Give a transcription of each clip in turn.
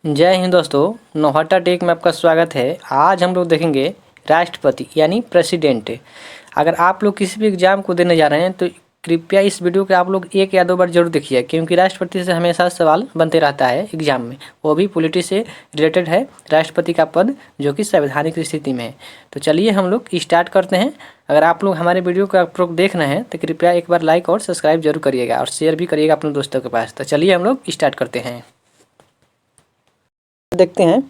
जय हिंद दोस्तों, नौहट्टा टेक में आपका स्वागत है। आज हम लोग देखेंगे राष्ट्रपति यानी प्रेसिडेंट। अगर आप लोग किसी भी एग्जाम को देने जा रहे हैं तो कृपया इस वीडियो को आप लोग 1 या 2 बार जरूर देखिए, क्योंकि राष्ट्रपति से हमेशा सवाल बनते रहता है एग्जाम में। वो भी पॉलिटी से रिलेटेड है, राष्ट्रपति का पद जो कि संवैधानिक स्थिति में है। तो चलिए हम लोग स्टार्ट करते हैं। अगर आप लोग हमारे वीडियो को आप लोग देख रहे हैं तो कृपया एक बार लाइक और सब्सक्राइब जरूर करिएगा और शेयर भी करिएगा अपने दोस्तों के पास। तो चलिए हम लोग स्टार्ट करते हैं। देखते हैं।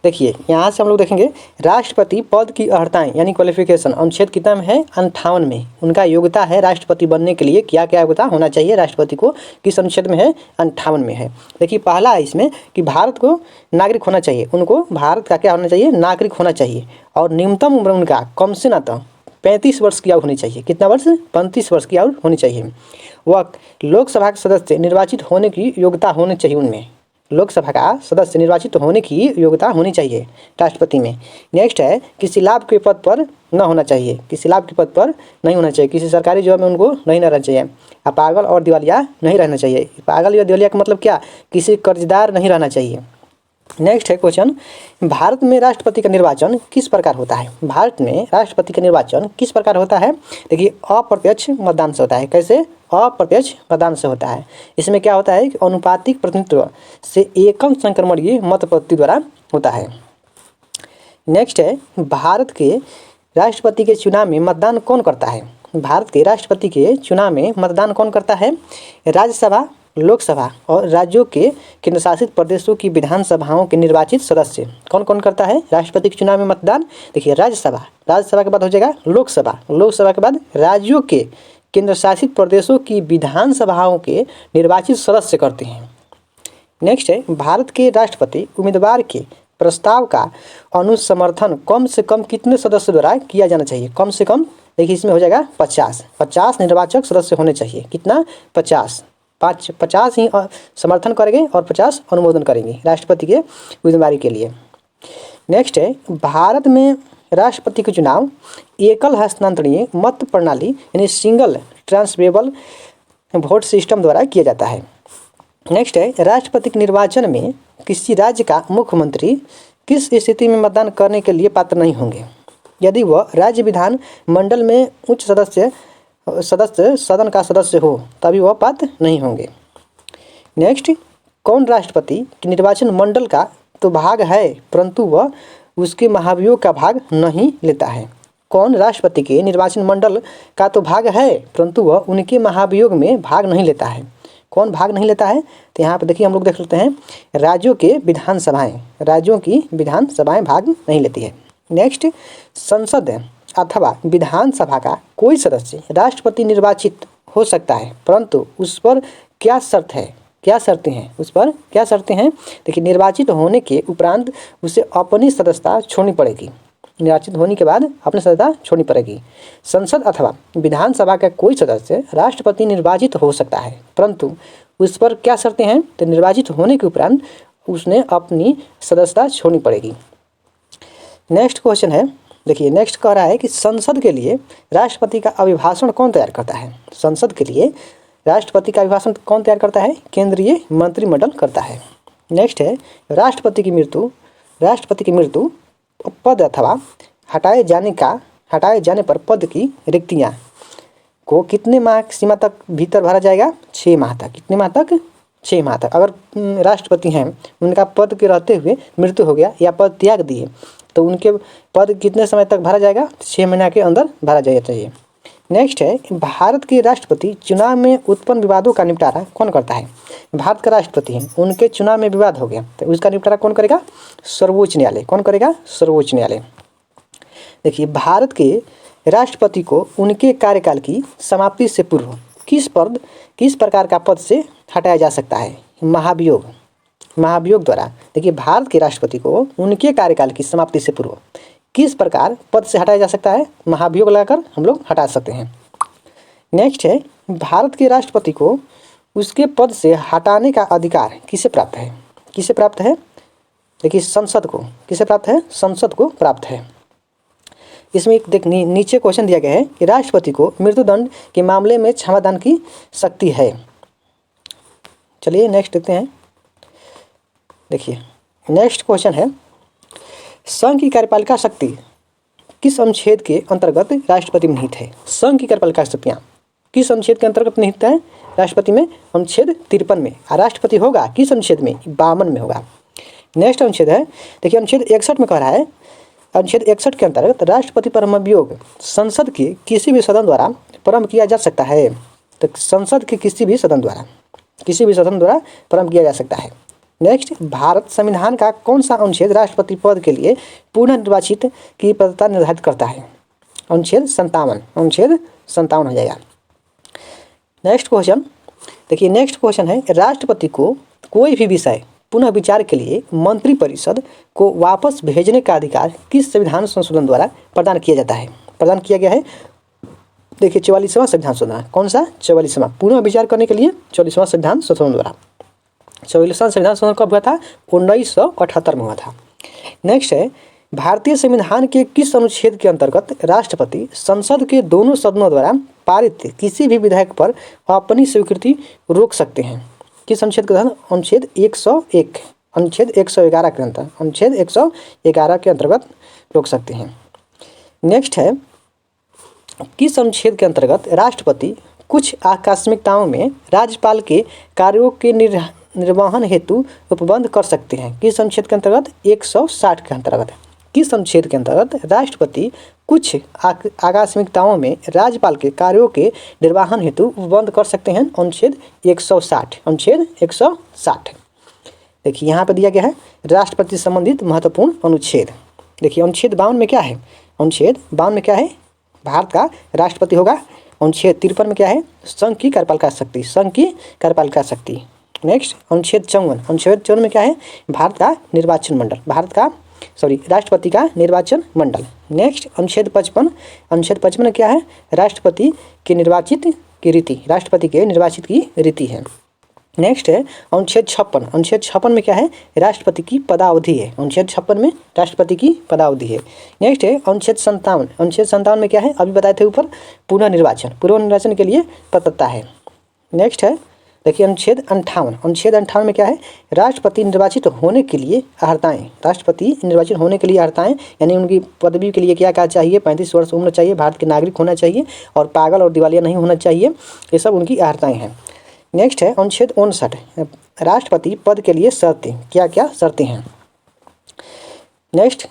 देखिए यहाँ से हम लोग देखेंगे राष्ट्रपति पद की अर्हताएं यानी क्वालिफिकेशन अनुच्छेद कितना में है 58 में। उनका योग्यता है राष्ट्रपति बनने के लिए क्या क्या योग्यता होना चाहिए राष्ट्रपति को, किस अनुच्छेद में है 58 में है। देखिए पहला है इसमें कि भारत को नागरिक होना चाहिए, उनको भारत का क्या होना चाहिए, नागरिक होना चाहिए। और न्यूनतम उम्र उनका कम से न तो 35 वर्ष की आयु होनी चाहिए। कितना वर्ष? 35 वर्ष की आयु होनी चाहिए। वह लोकसभा के सदस्य निर्वाचित होने की योग्यता होनी चाहिए, उनमें लोकसभा का सदस्य निर्वाचित होने की योग्यता होनी चाहिए राष्ट्रपति में। नेक्स्ट है किसी लाभ के पद पर न होना चाहिए, किसी लाभ के पद पर नहीं होना चाहिए, किसी सरकारी जॉब में उनको नहीं रहना चाहिए। पागल और दिवालिया नहीं रहना चाहिए। पागल या दिवालिया का मतलब क्या? किसी कर्जदार नहीं रहना चाहिए। नेक्स्ट है क्वेश्चन, भारत में राष्ट्रपति का निर्वाचन किस प्रकार होता है? भारत में राष्ट्रपति का निर्वाचन किस प्रकार होता है? देखिए अप्रत्यक्ष मतदान से होता है। कैसे? अप्रत्यक्ष मतदान से होता है। इसमें क्या होता है कि अनुपातिक प्रतिनिधित्व से एकम संक्रमणीय मत पद्धति द्वारा होता है। नेक्स्ट है भारत के राष्ट्रपति के चुनाव में मतदान कौन करता है? भारत के राष्ट्रपति के चुनाव में मतदान कौन करता है? राज्यसभा, लोकसभा और राज्यों के केंद्रशासित प्रदेशों की विधानसभाओं के निर्वाचित सदस्य कौन कौन करता है राष्ट्रपति के चुनाव में मतदान? देखिए राज्यसभा, राज्यसभा के बाद हो जाएगा लोकसभा, लोकसभा के बाद राज्यों के केंद्रशासित प्रदेशों की विधानसभाओं के निर्वाचित सदस्य करते हैं। नेक्स्ट है भारत के राष्ट्रपति उम्मीदवार के प्रस्ताव का अनुसमर्थन कम से कम कितने सदस्य द्वारा किया जाना चाहिए? कम से कम देखिए इसमें हो जाएगा 50 निर्वाचक सदस्य होने चाहिए। कितना? 50 ही समर्थन करेंगे और 50 अनुमोदन करेंगे राष्ट्रपति के उम्मीदवारी के लिए। नेक्स्ट है भारत में राष्ट्रपति के चुनाव एकल हस्तांतरणीय मत प्रणाली यानी सिंगल ट्रांसफरेबल वोट सिस्टम द्वारा किया जाता है। नेक्स्ट है राष्ट्रपति के निर्वाचन में किसी राज्य का मुख्यमंत्री किस स्थिति में मतदान करने के लिए पात्र नहीं होंगे? यदि वह राज्य विधान मंडल में उच्च सदन का सदस्य हो तभी वह पात्र नहीं होंगे। नेक्स्ट, कौन राष्ट्रपति के निर्वाचन मंडल का तो भाग है परंतु वह उसके महाभियोग का भाग नहीं लेता है? कौन राष्ट्रपति के निर्वाचन मंडल का तो भाग है परंतु वह उनके महाभियोग में भाग नहीं लेता है? कौन भाग नहीं लेता है? तो यहाँ पर देखिए हम लोग देख लेते हैं राज्यों के विधानसभाएं, राज्यों की विधानसभाएं भाग नहीं लेती है। नेक्स्ट, संसद अथवा विधानसभा का कोई सदस्य राष्ट्रपति निर्वाचित हो सकता है परंतु उस पर क्या शर्त है, क्या शर्तें हैं, उस पर क्या शर्तें हैं? देखिए निर्वाचित होने के उपरांत उसे अपनी सदस्यता छोड़नी पड़ेगी। निर्वाचित होने के बाद अपनी सदस्यता छोड़नी पड़ेगी। संसद अथवा विधानसभा का कोई सदस्य राष्ट्रपति निर्वाचित हो सकता है परंतु उस पर क्या शर्तें हैं? तो निर्वाचित होने के उपरांत उसने अपनी सदस्यता छोड़नी पड़ेगी। नेक्स्ट क्वेश्चन है, देखिए नेक्स्ट कह रहा है कि संसद के लिए राष्ट्रपति का अभिभाषण कौन तैयार करता है? संसद के लिए राष्ट्रपति का अभिभाषण कौन तैयार करता है? केंद्रीय मंत्रिमंडल करता है। नेक्स्ट है राष्ट्रपति की मृत्यु पद अथवा हटाए जाने पर पद की रिक्तियां को कितने माह सीमा तक भीतर भरा जाएगा? 6 माह तक। कितने माह तक? 6 माह तक। अगर राष्ट्रपति हैं उनका पद के रहते हुए मृत्यु हो गया या पद त्याग दिए तो उनके पद कितने समय तक भरा जाएगा? 6 महीना के अंदर भरा जाना चाहिए। नेक्स्ट है भारत के राष्ट्रपति चुनाव में उत्पन्न विवादों का निपटारा कौन करता है? भारत का राष्ट्रपति हैं, उनके चुनाव में विवाद हो गया तो उसका निपटारा कौन करेगा? सर्वोच्च न्यायालय। कौन करेगा? सर्वोच्च न्यायालय। देखिए भारत के राष्ट्रपति को उनके कार्यकाल की समाप्ति से पूर्व किस प्रकार का पद से हटाया जा सकता है? महाभियोग द्वारा। देखिए भारत के राष्ट्रपति को उनके कार्यकाल की समाप्ति से पूर्व किस प्रकार पद से हटाया जा सकता है? महाभियोग लगाकर हम लोग हटा सकते हैं। नेक्स्ट है भारत के राष्ट्रपति को उसके पद से हटाने का अधिकार किसे प्राप्त है? किसे प्राप्त है? देखिए संसद को। किसे प्राप्त है? संसद को प्राप्त है। इसमें एक नीचे क्वेश्चन दिया गया है कि राष्ट्रपति को मृत्युदंड के मामले में क्षमादान की शक्ति है। चलिए नेक्स्ट देखते हैं। देखिए नेक्स्ट क्वेश्चन है, संघ की कार्यपालिका शक्ति किस अनुच्छेद के अंतर्गत राष्ट्रपति में निहित है? संघ की कार्यपालिका शक्तियाँ किस अनुच्छेद के अंतर्गत निहित है? राष्ट्रपति में अनुच्छेद 53 में। और राष्ट्रपति होगा किस अनुच्छेद में? 52 में होगा। नेक्स्ट अनुच्छेद है, देखिए अनुच्छेद 61 में कह रहा है, अनुच्छेद 61 के अंतर्गत राष्ट्रपति पर अभियोग संसद के किसी भी सदन द्वारा प्रारंभ किया जा सकता है। तो संसद के किसी भी सदन द्वारा प्रारंभ किया जा सकता है। नेक्स्ट, भारत संविधान का कौन सा अनुच्छेद राष्ट्रपति पद के लिए पुनः निर्वाचित की पात्रता निर्धारित करता है? अनुच्छेद 57 हो जाएगा। नेक्स्ट क्वेश्चन, देखिए नेक्स्ट क्वेश्चन है, राष्ट्रपति को कोई भी विषय पुनः विचार के लिए मंत्रिपरिषद को वापस भेजने का अधिकार किस संविधान संशोधन द्वारा प्रदान किया जाता है? प्रदान किया गया है, देखिए 44वां संविधान संशोधन। कौन सा? 44वां। पुनः विचार करने के लिए 44वां संविधान संशोधन द्वारा। 44वां संविधान संशोधन कब हुआ था? 1978 में हुआ था। नेक्स्ट है, भारतीय संविधान के किस अनुच्छेद के अंतर्गत राष्ट्रपति संसद के दोनों सदनों द्वारा पारित किसी भी विधेयक पर अपनी स्वीकृति रोक सकते हैं? किस अनुच्छेद के तहत? अनुच्छेद 101, अनुच्छेद 111 के अंतर्गत, अनुच्छेद 111 के अंतर्गत रोक सकते हैं। नेक्स्ट है, किस अनुच्छेद के अंतर्गत राष्ट्रपति कुछ आकस्मिकताओं में राज्यपाल के कार्यों के निर्वहन हेतु उपबंध कर सकते हैं? किस अनुच्छेद के अंतर्गत? 160 के अंतर्गत। किस अनुच्छेद के अंतर्गत राष्ट्रपति कुछ आकस्मिकताओं में राज्यपाल के कार्यों के निर्वहन हेतु उपबंध कर सकते हैं? अनुच्छेद 160, अनुच्छेद 160। देखिए यहाँ पर दिया गया है राष्ट्रपति संबंधित महत्वपूर्ण अनुच्छेद। देखिए अनुच्छेद 52 में क्या है? अनुच्छेद 52 में क्या है? भारत का राष्ट्रपति होगा। अनुच्छेद 53 में क्या है? संघ की कार्यपालिका शक्ति, संघ की कार्यपालिका शक्ति। नेक्स्ट अनुच्छेद 54 में क्या है? भारत का निर्वाचन मंडल, राष्ट्रपति का निर्वाचन मंडल। नेक्स्ट अनुच्छेद 55 में क्या है? राष्ट्रपति के निर्वाचित की रीति, राष्ट्रपति के निर्वाचित की रीति है। नेक्स्ट है अनुच्छेद 56 में क्या है? राष्ट्रपति की पदावधि है। अनुच्छेद 56 में राष्ट्रपति की पदावधि है। नेक्स्ट है अनुच्छेद 57 में क्या है? अभी बताए थे ऊपर, पुनः निर्वाचन के लिए पात्रता है। नेक्स्ट है, देखिए अनुच्छेद 58 में क्या है? राष्ट्रपति निर्वाचित होने के लिए अर्हताएं, यानी उनकी पदवी के लिए क्या चाहिए? 35 वर्ष उम्र चाहिए, भारत के नागरिक होना चाहिए और पागल और दिवालिया नहीं होना चाहिए। ये सब उनकी अर्हताएं हैं। नेक्स्ट है अनुच्छेद 59, राष्ट्रपति पद के लिए शर्तें, क्या क्या शर्तें हैं? नेक्स्ट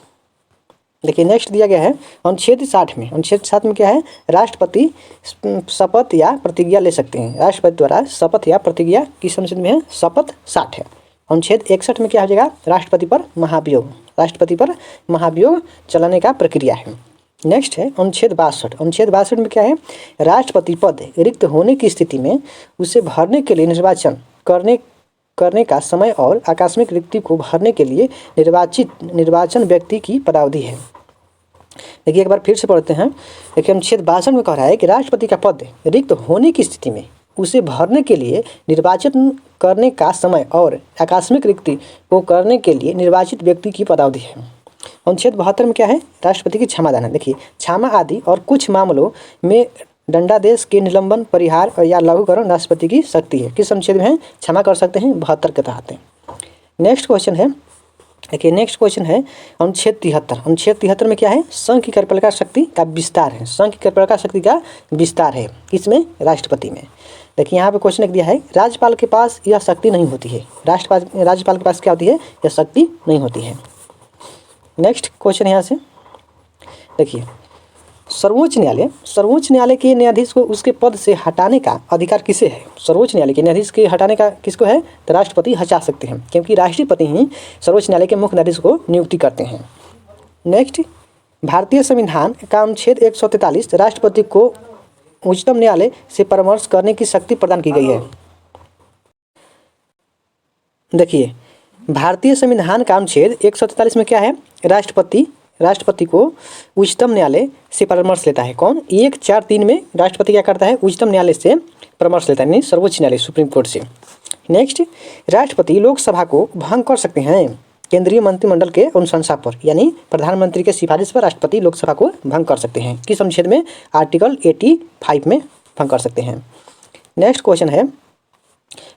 देखिए नेक्स्ट दिया गया है अनुच्छेद 60 में क्या है? राष्ट्रपति शपथ या प्रतिज्ञा ले सकते हैं। राष्ट्रपति द्वारा शपथ या प्रतिज्ञा किस अनुच्छेद में है? शपथ 60 है। अनुच्छेद 61 में क्या हो जाएगा? राष्ट्रपति पर महाभियोग चलाने का प्रक्रिया है। नेक्स्ट है अनुच्छेद 62 में क्या है? राष्ट्रपति पद रिक्त होने की स्थिति में उसे भरने के लिए निर्वाचन करने का समय और आकस्मिक रिक्ति को भरने के लिए निर्वाचन व्यक्ति की पदावधि है। देखिए एक बार फिर से पढ़ते हैं। देखिए अनुच्छेद 62 में कह रहा है कि राष्ट्रपति का पद रिक्त होने की स्थिति में उसे भरने के लिए निर्वाचन करने का समय और आकस्मिक रिक्ति को करने के लिए निर्वाचित व्यक्ति की पदावधि है। अनुच्छेद 72 में क्या है? राष्ट्रपति की क्षमादान है। देखिए क्षमा आदि और कुछ मामलों में दंडादेश के निलंबन, परिहार या लघुकरण राष्ट्रपति की शक्ति है। किस अनुच्छेद में है? क्षमा कर सकते हैं, 72 के तहत है। नेक्स्ट क्वेश्चन है, देखिए नेक्स्ट क्वेश्चन है अनुच्छेद 73। अनुच्छेद 73 में क्या है? संघ की कार्यपालिका शक्ति का विस्तार है। संघ की कार्यपालिका शक्ति का विस्तार है किसमें? राष्ट्रपति में। देखिए यहाँ पे क्वेश्चन लिख दिया है, राज्यपाल के पास यह शक्ति नहीं होती है। राज्यपाल के पास क्या होती है? यह शक्ति नहीं होती है। नेक्स्ट क्वेश्चन यहाँ से देखिए, सर्वोच्च न्यायालय के न्यायाधीश को उसके पद से हटाने का अधिकार किसे है? सर्वोच्च न्यायालय के न्यायाधीश के हटाने का किसको है? तो राष्ट्रपति हटा सकते हैं, क्योंकि राष्ट्रपति ही सर्वोच्च न्यायालय के मुख्य न्यायाधीश को नियुक्ति करते हैं। नेक्स्ट, भारतीय संविधान का अनुच्छेद 143 राष्ट्रपति को उच्चतम न्यायालय से परामर्श करने की शक्ति प्रदान की गई है। देखिए भारतीय संविधान का अनुच्छेद 143 में क्या है? राष्ट्रपति को उच्चतम न्यायालय से परामर्श लेता है। कौन? 143 में राष्ट्रपति क्या करता है? उच्चतम न्यायालय से परामर्श लेता है, यानी सर्वोच्च न्यायालय, सुप्रीम कोर्ट से। नेक्स्ट, राष्ट्रपति लोकसभा को भंग कर सकते हैं केंद्रीय मंत्रिमंडल के अनुशंसा पर, यानी प्रधानमंत्री के सिफारिश पर राष्ट्रपति लोकसभा को भंग कर सकते हैं। किस अनुच्छेद में? आर्टिकल 85 में भंग कर सकते हैं। नेक्स्ट क्वेश्चन है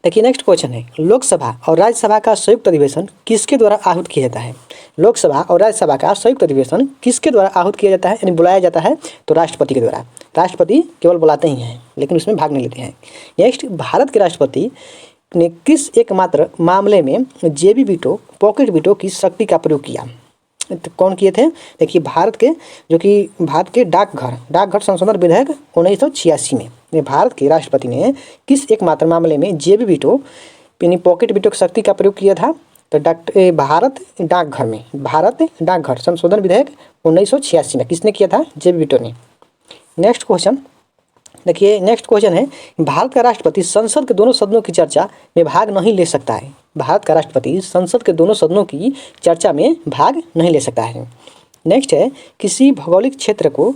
देखिए नेक्स्ट क्वेश्चन है, लोकसभा और राज्यसभा का संयुक्त अधिवेशन किसके द्वारा आहूत किया जाता है? लोकसभा और राज्यसभा का संयुक्त अधिवेशन किसके द्वारा आहूत किया जाता है यानी बुलाया जाता है? तो राष्ट्रपति के द्वारा। राष्ट्रपति केवल बुलाते ही हैं लेकिन उसमें भाग नहीं लेते हैं। नेक्स्ट, भारत के राष्ट्रपति ने किस एकमात्र मामले में जेबी वीटो पॉकेट वीटो की शक्ति का प्रयोग किया? तो कौन किए थे? देखिए भारत के डाकघर संशोधन विधेयक 1986 में ये भारत के राष्ट्रपति ने किस एकमात्र मामले में जेबी वीटो यानी पॉकेट वीटो की शक्ति का प्रयोग किया था? तो भारत डाकघर संशोधन विधेयक 1986 में किसने किया था? जेबी वीटो ने। नेक्स्ट क्वेश्चन देखिए, नेक्स्ट क्वेश्चन है, भारत का राष्ट्रपति संसद के दोनों सदनों की चर्चा में भाग नहीं ले सकता है। भारत का राष्ट्रपति संसद के दोनों सदनों की चर्चा में भाग नहीं ले सकता है। नेक्स्ट है, किसी भौगोलिक क्षेत्र को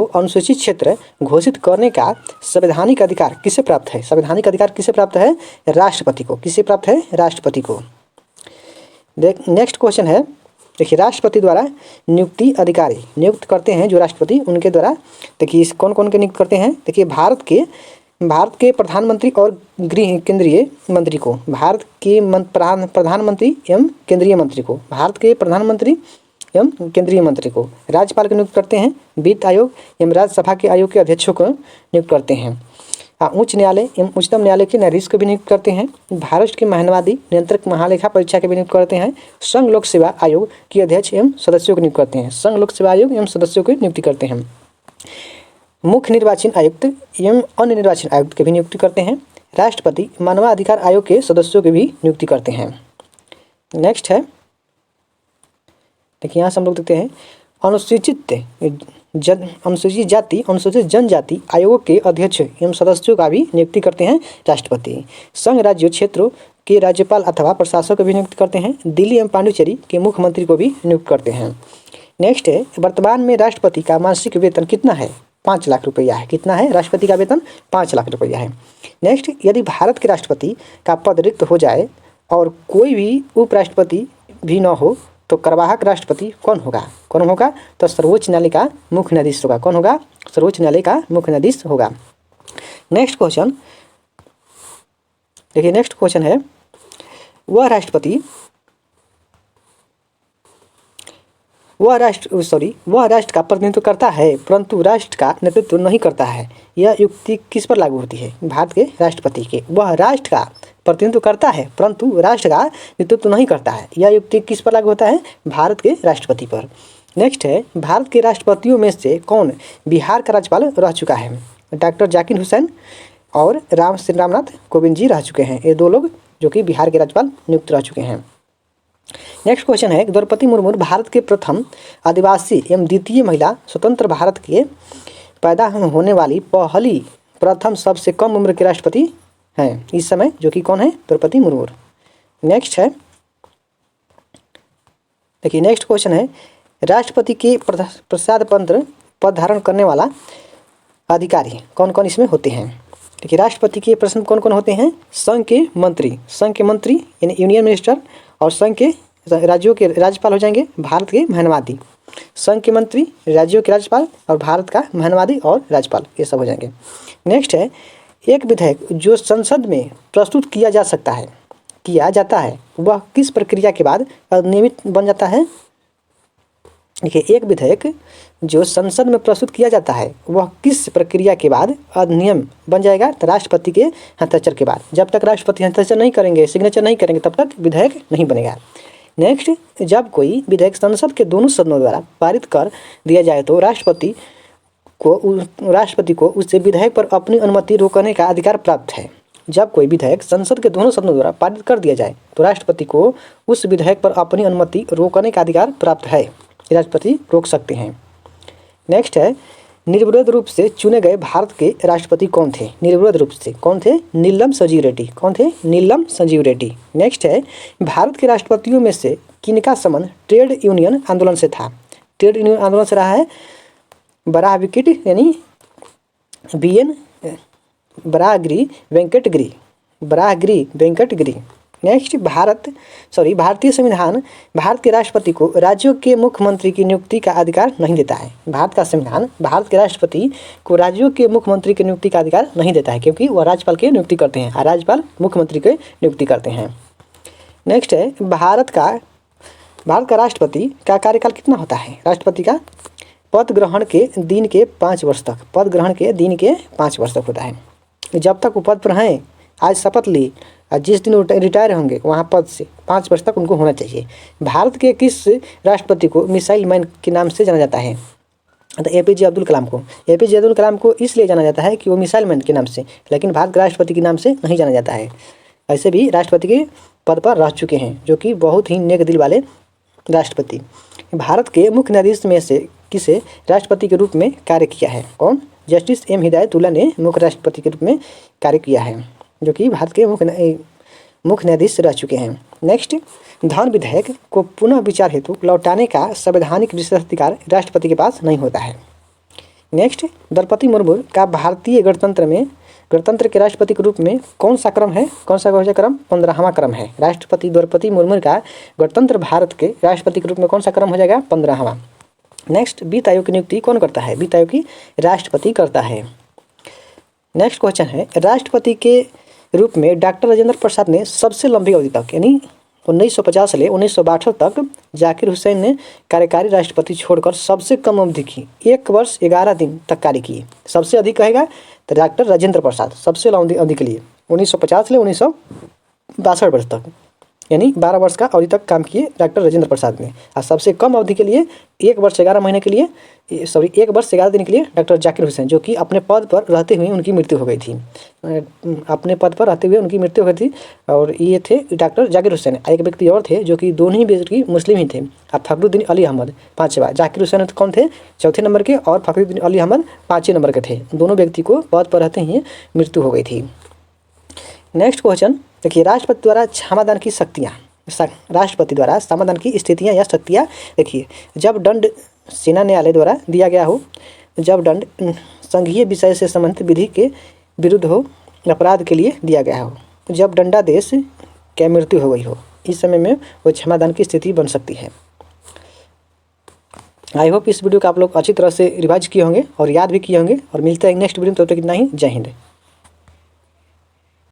अनुसूचित क्षेत्र घोषित करने का संवैधानिक अधिकार किसे प्राप्त है? संवैधानिक अधिकार किसे प्राप्त है? राष्ट्रपति को। किसे प्राप्त है? राष्ट्रपति को। नेक्स्ट क्वेश्चन है, देखिए राष्ट्रपति द्वारा नियुक्ति अधिकारी नियुक्त करते हैं जो राष्ट्रपति उनके द्वारा, देखिए कौन कौन के नियुक्त करते हैं? देखिए भारत के प्रधानमंत्री और गृह केंद्रीय मंत्री को, भारत के प्रधानमंत्री एवं केंद्रीय मंत्री को, भारत के प्रधानमंत्री एवं केंद्रीय मंत्री को राज्यपाल को नियुक्त करते हैं। वित्त आयोग एवं राज्यसभा के आयोग के अध्यक्षों को नियुक्त करते हैं। उच्च न्यायालय एवं उच्चतम न्यायालय के न्यायाधीश को भी नियुक्त करते हैं। भारत के महानवादी नियंत्रक महालेखा परीक्षा के भी नियुक्त करते हैं। संघ लोक सेवा आयोग के अध्यक्ष एवं सदस्यों को नियुक्त करते हैं। संघ लोक सेवा आयोग एवं सदस्यों की नियुक्ति करते हैं। मुख्य निर्वाचन आयुक्त एवं अन्य निर्वाचन आयुक्त की भी नियुक्ति करते हैं। राष्ट्रपति मानवाधिकार आयोग के सदस्यों की भी नियुक्ति करते हैं। नेक्स्ट है, देखिए यहाँ से हम लोग देखते हैं, अनुसूचित जाति अनुसूचित जनजाति आयोगों के अध्यक्ष एवं सदस्यों का भी नियुक्ति करते हैं राष्ट्रपति। संघ राज्य क्षेत्रों के राज्यपाल अथवा प्रशासक को भी नियुक्त करते हैं। दिल्ली एवं पांडिचेरी के मुख्यमंत्री को भी नियुक्त करते हैं। नेक्स्ट है, वर्तमान में राष्ट्रपति का मासिक वेतन कितना है? 5 लाख रुपया है। कितना है? राष्ट्रपति का वेतन 5 लाख रुपया है। नेक्स्ट, यदि भारत के राष्ट्रपति का पद रिक्त हो जाए और कोई भी उपराष्ट्रपति भी न हो तो कार्यवाहक राष्ट्रपति कौन होगा? तो सर्वोच्च न्यायालय का मुख्य न्यायाधीश होगा। कौन होगा? सर्वोच्च न्यायालय का मुख्य न्यायाधीश होगा। नेक्स्ट क्वेश्चन देखिए, नेक्स्ट क्वेश्चन है, वह राष्ट्र का प्रतिनिधित्व करता है परंतु राष्ट्र का नेतृत्व नहीं करता है। यह युक्ति किस पर लागू होती है? भारत के राष्ट्रपति के। वह राष्ट्र का प्रतिनिधित्व करता है परंतु राष्ट्र का नेतृत्व नहीं करता है। यह युक्ति किस पर लागू होता है? भारत के राष्ट्रपति पर। नेक्स्ट है, भारत के राष्ट्रपतियों में से कौन बिहार का राज्यपाल रह चुका है? डॉक्टर जाकिर हुसैन और रामनाथ कोविंद जी रह चुके हैं। ये 2 लोग जो कि बिहार के राज्यपाल नियुक्त रह चुके हैं। नेक्स्ट क्वेश्चन है, द्रौपदी मुर्मू भारत के प्रथम आदिवासी एवं द्वितीय महिला स्वतंत्र भारत के पैदा होने वाली प्रथम सबसे कम उम्र के राष्ट्रपति हैं इस समय, जो कि कौन है? द्रौपदी मुर्मू। नेक्स्ट है, देखिए नेक्स्ट क्वेश्चन है, राष्ट्रपति के प्रसाद पद धारण करने वाला अधिकारी कौन कौन इसमें होते हैं? देखिए राष्ट्रपति के प्रश्न कौन कौन होते हैं? संघ के मंत्री यानी यूनियन मिनिस्टर, और संघ के राज्यों के राज्यपाल हो जाएंगे भारत के महानवादी। संघ के मंत्री, राज्यों के राज्यपाल और भारत का महानवादी और राज्यपाल, ये सब हो जाएंगे। नेक्स्ट है, एक विधेयक जो संसद में प्रस्तुत किया जाता है वह किस प्रक्रिया के बाद नियमित बन जाता है? देखिए एक विधेयक जो संसद में प्रस्तुत किया जाता है वह किस प्रक्रिया के बाद अधिनियम बन जाएगा? तो राष्ट्रपति के हस्ताक्षर के बाद। जब तक राष्ट्रपति हस्ताक्षर नहीं करेंगे, सिग्नेचर नहीं करेंगे, तब तक विधेयक नहीं बनेगा। नेक्स्ट, जब कोई विधेयक संसद के दोनों सदनों द्वारा पारित कर दिया जाए तो राष्ट्रपति को उस विधेयक पर अपनी अनुमति रोकने का अधिकार प्राप्त है। जब कोई विधेयक संसद के दोनों सदनों द्वारा पारित कर दिया जाए तो राष्ट्रपति को उस विधेयक पर अपनी अनुमति रोकने का अधिकार प्राप्त है। राष्ट्रपति रोक सकते हैं। नेक्स्ट है, निर्विरोध रूप से चुने गए भारत के राष्ट्रपति कौन थे? निर्विरोध रूप से कौन थे? नीलम संजीव रेड्डी। कौन थे? नीलम संजीव रेड्डी। नेक्स्ट है, भारत के राष्ट्रपतियों में से किनका संबंध ट्रेड यूनियन आंदोलन से था? ट्रेड यूनियन आंदोलन से रहा है बराहगिरी यानी BN बराहगिरी वेंकट गिरी नेक्स्ट भारतीय संविधान भारत के राष्ट्रपति को राज्यों के मुख्यमंत्री की नियुक्ति का अधिकार नहीं देता है। भारत का संविधान भारत के राष्ट्रपति को राज्यों के मुख्यमंत्री की नियुक्ति का अधिकार नहीं देता है, क्योंकि वह राज्यपाल की नियुक्ति करते हैं और राज्यपाल मुख्यमंत्री की नियुक्ति करते हैं। नेक्स्ट है भारत का राष्ट्रपति का कार्यकाल कितना होता है। राष्ट्रपति का पद ग्रहण के दिन के 5 वर्ष तक होता है। जब तक वो पद पर हैं, आज शपथ ली और जिस दिन वो रिटायर होंगे वहाँ पद से 5 वर्ष तक उनको होना चाहिए। भारत के किस राष्ट्रपति को मिसाइल मैन के नाम से जाना जाता है। तो एपीजे अब्दुल कलाम को इसलिए जाना जाता है कि वो मिसाइल मैन के नाम से, लेकिन भारत के राष्ट्रपति के नाम से नहीं जाना जाता है। ऐसे भी राष्ट्रपति के पद पर रह चुके हैं, जो कि बहुत ही नेक दिल वाले राष्ट्रपति। भारत के मुख्य न्यायाधीश में से किसे राष्ट्रपति के रूप में कार्य किया है। कौन? जस्टिस एम हिदायतुल्लाह ने मुख्य राष्ट्रपति के रूप में कार्य किया है, जो कि भारत के मुख्य न्यायाधीश रह चुके हैं। नेक्स्ट, धन विधेयक को पुनः विचार हेतु लौटाने का संवैधानिक विशेषाधिकार राष्ट्रपति के पास नहीं होता है। नेक्स्ट, द्रौपदी मुर्मू का भारतीय गणतंत्र के राष्ट्रपति के रूप में कौन सा क्रम है? कौन सा क्रम? 15वां क्रम है। राष्ट्रपति द्रौपदी मुर्मू का गणतंत्र भारत के राष्ट्रपति के रूप में कौन सा क्रम हो जाएगा? 15वां। नेक्स्ट, वित्त आयोग की नियुक्ति कौन करता है? वित्त आयोग की राष्ट्रपति करता है। नेक्स्ट क्वेश्चन है, राष्ट्रपति के रूप में डॉक्टर राजेंद्र प्रसाद ने सबसे लंबी अवधि तक यानी 1950 से 1962 तक जाकिर हुसैन ने कार्यकारी राष्ट्रपति छोड़कर सबसे कम अवधि की 1 वर्ष 11 दिन तक कार्य किए। सबसे अधिक कहेगा तो डॉक्टर राजेंद्र प्रसाद सबसे लंबी अवधि के लिए 1950 से 1962 वर्ष तक यानी 12 वर्ष का अवधि तक काम किए डॉक्टर राजेंद्र प्रसाद ने। और सबसे कम अवधि के लिए 1 वर्ष 11 दिन के लिए डॉक्टर जाकिर हुसैन, जो कि अपने पद पर रहते हुए उनकी मृत्यु हो गई थी। और ये थे डॉक्टर जाकिर हुसैन। एक व्यक्ति और थे जो कि दोनों ही व्यक्ति मुस्लिम ही थे। और फखरुद्दीन अली अहमद 5वां। जाकिर हुसैन कौन थे? 4थे नंबर के, और फखरुद्दीन अली अहमद 5वें नंबर के थे। दोनों व्यक्ति को पद पर रहते ही मृत्यु हो गई थी। नेक्स्ट क्वेश्चन देखिए, राष्ट्रपति द्वारा क्षमादान की स्थितियाँ या शक्तियाँ। देखिए, जब दंड सेना न्यायालय द्वारा दिया गया हो, जब दंड संघीय विषय से संबंधित विधि के विरुद्ध हो, अपराध के लिए दिया गया हो, जब दंडादेश की मृत्यु हो गई हो, इस समय में वो क्षमादान की स्थिति बन सकती है। आई होप इस वीडियो को आप लोग अच्छी तरह से रिवाइज किए होंगे और याद भी किए होंगे। और मिलते हैं नेक्स्ट वीडियो में, तब तक इतना ही। जय हिंद।